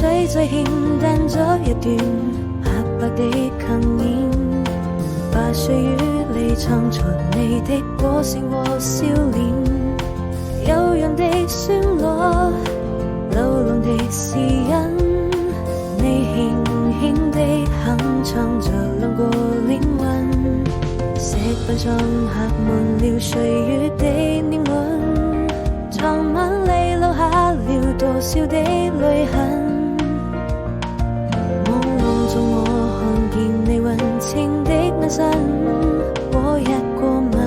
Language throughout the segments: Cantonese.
水在欠淡咗一段白白的幸免，把歲月裏藏藏你的歌聲和笑臉，悠揚的旋律，流浪的詩音，你輕輕地哼唱着兩個靈魂，石板上刻滿了歲月的年輪，藏晚裏留下了多少的淚痕。朦朧中我看見你溫情的眼神和一個吻，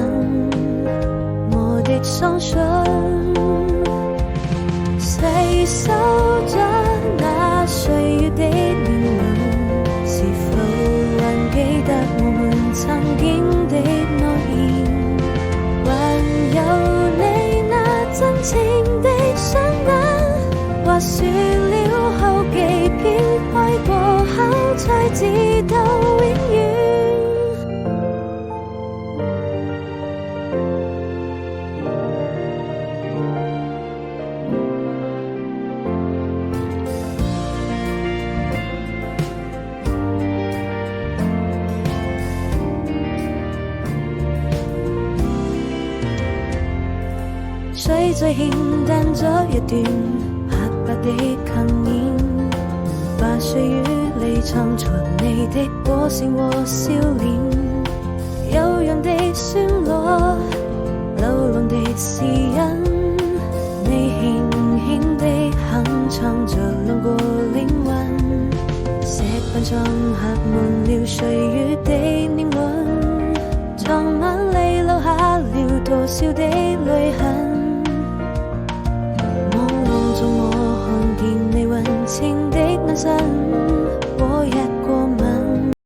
我的雙唇細數着那歲月的年輪，是否還記得我們曾經的諾言，還有你那真情的雙眼，或說了好幾遍愛過後才知道永遠。水在欠淡咗一段白白的幸免，把歲月裏藏藏你的歌聲和笑臉，悠揚的旋律，流浪的詩音，你輕輕地哼唱着兩個靈魂，石板上刻滿了歲月的年輪，藏晚裏留下了多少的淚痕。我看見你溫情的眼神